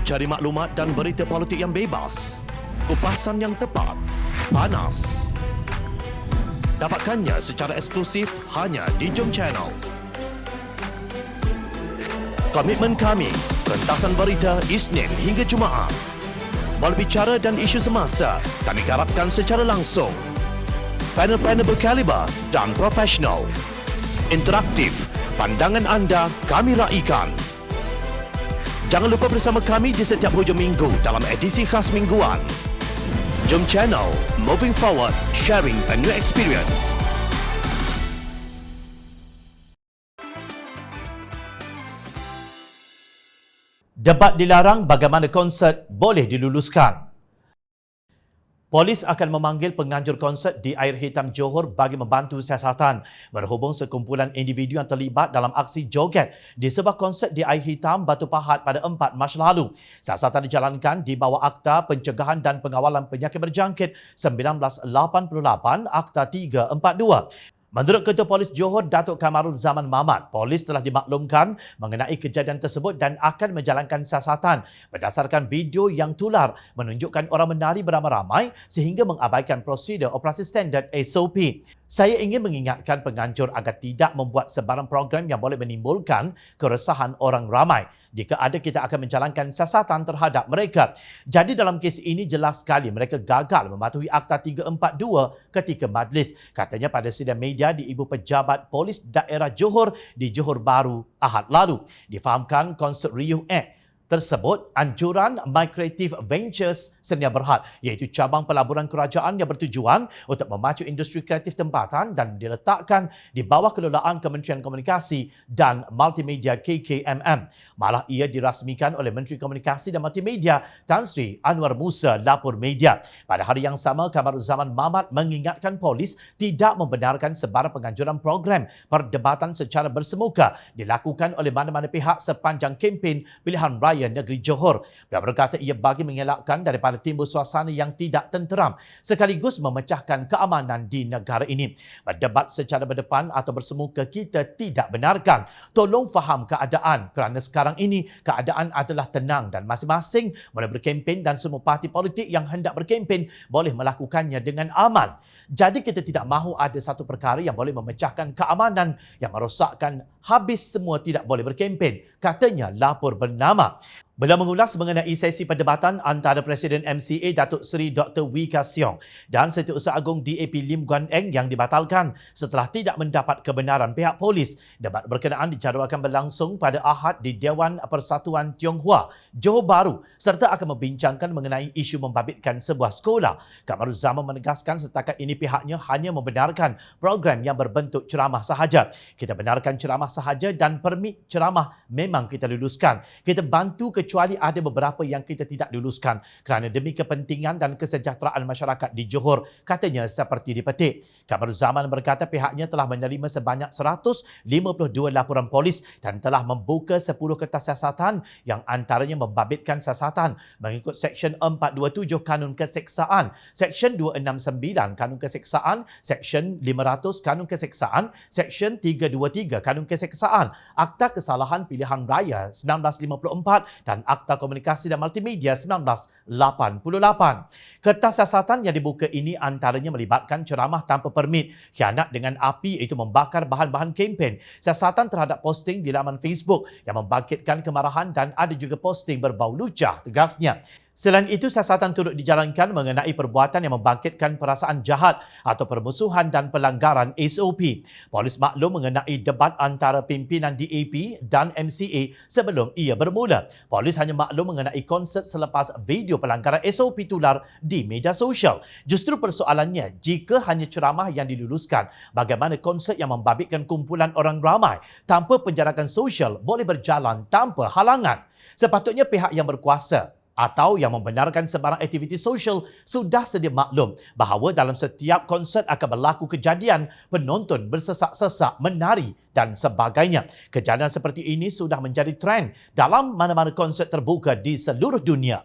Cari maklumat dan berita politik yang bebas, kupasan yang tepat, panas. Dapatkannya secara eksklusif hanya di Jom Channel. Komitmen kami, pentasan berita Isnin hingga Jumaat. Berbicara dan isu semasa, kami garapkan secara langsung. Panel-panel berkaliber dan profesional. Interaktif, pandangan anda kami raikan. Jangan lupa bersama kami di setiap hujung minggu dalam edisi khas mingguan. Jom Channel, moving forward, sharing a new experience. Debat dilarang, bagaimana konsert boleh diluluskan? Polis akan memanggil penganjur konsert di Air Hitam Johor bagi membantu siasatan berhubung sekumpulan individu yang terlibat dalam aksi joget di sebuah konsert di Air Hitam Batu Pahat pada 4 Mac lalu. Siasatan dijalankan di bawah Akta Pencegahan dan Pengawalan Penyakit Berjangkit 1988 Akta 342. Menurut Ketua Polis Johor, Datuk Kamarul Zaman Mamat, polis telah dimaklumkan mengenai kejadian tersebut dan akan menjalankan siasatan berdasarkan video yang tular menunjukkan orang menari beramai-ramai sehingga mengabaikan prosedur operasi standard SOP. Saya ingin mengingatkan penganjur agar tidak membuat sebarang program yang boleh menimbulkan keresahan orang ramai. Jika ada, kita akan menjalankan siasatan terhadap mereka. Jadi dalam kes ini jelas sekali mereka gagal mematuhi Akta 342 ketika majlis, katanya pada sidang media di Ibu Pejabat Polis Daerah Johor di Johor Bahru Ahad lalu. Difahamkan konsert Riuh Act tersebut anjuran My Creative Ventures Senia Berhad, iaitu cabang pelaburan kerajaan yang bertujuan untuk memacu industri kreatif tempatan dan diletakkan di bawah kelolaan Kementerian Komunikasi dan Multimedia KKMM. Malah ia dirasmikan oleh Menteri Komunikasi dan Multimedia Tan Sri Anwar Musa lapor media. Pada hari yang sama, Kamarul Zaman Mamat mengingatkan polis tidak membenarkan sebarang penganjuran program perdebatan secara bersemuka dilakukan oleh mana-mana pihak sepanjang kempen pilihan raya negeri Johor. Beliau berkata ia bagi mengelakkan daripada timbul suasana yang tidak tenteram sekaligus memecahkan keamanan di negara ini. Berdebat secara berdepan atau bersemuka kita tidak benarkan. Tolong faham keadaan kerana sekarang ini keadaan adalah tenang dan masing-masing boleh berkempen dan semua parti politik yang hendak berkempen boleh melakukannya dengan aman. Jadi kita tidak mahu ada satu perkara yang boleh memecahkan keamanan yang merosakkan habis semua tidak boleh berkempen, katanya lapor bernama. Beliau mengulas mengenai sesi perdebatan antara Presiden MCA Datuk Seri Dr. Wee Ka Siong dan Setiausaha Agung DAP Lim Guan Eng yang dibatalkan setelah tidak mendapat kebenaran pihak polis. Debat berkenaan dijadualkan berlangsung pada Ahad di Dewan Persatuan Tionghoa, Johor Bahru serta akan membincangkan mengenai isu membabitkan sebuah sekolah. Kamarul Zaman menegaskan setakat ini pihaknya hanya membenarkan program yang berbentuk ceramah sahaja. Kita benarkan ceramah sahaja dan permit ceramah memang kita luluskan. Kita bantu kecuali ada beberapa yang kita tidak luluskan kerana demi kepentingan dan kesejahteraan masyarakat di Johor, katanya seperti dipetik. Kamarul Zaman berkata pihaknya telah menerima sebanyak 152 laporan polis dan telah membuka 10 kertas siasatan yang antaranya membabitkan siasatan mengikut Seksyen 427 Kanun Keseksaan, Seksyen 269 Kanun Keseksaan, Seksyen 500 Kanun Keseksaan, Seksyen 323 Kanun Keseksaan, Akta Kesalahan Pilihan Raya 1954 dan Akta Komunikasi dan Multimedia 1988. Kertas siasatan yang dibuka ini antaranya melibatkan ceramah tanpa permit, khianat dengan api iaitu membakar bahan-bahan kempen, siasatan terhadap posting di laman Facebook yang membangkitkan kemarahan dan ada juga posting berbau lucah, tegasnya. Selain itu, siasatan turut dijalankan mengenai perbuatan yang membangkitkan perasaan jahat atau permusuhan dan pelanggaran SOP. Polis maklum mengenai debat antara pimpinan DAP dan MCA sebelum ia bermula. Polis hanya maklum mengenai konsert selepas video pelanggaran SOP tular di media sosial. Justru persoalannya, jika hanya ceramah yang diluluskan, bagaimana konsert yang membabitkan kumpulan orang ramai tanpa penjarakan sosial boleh berjalan tanpa halangan? Sepatutnya pihak yang berkuasa atau yang membenarkan sebarang aktiviti sosial sudah sedia maklum bahawa dalam setiap konsert akan berlaku kejadian penonton bersesak-sesak, menari dan sebagainya. Kejadian seperti ini sudah menjadi trend dalam mana-mana konsert terbuka di seluruh dunia.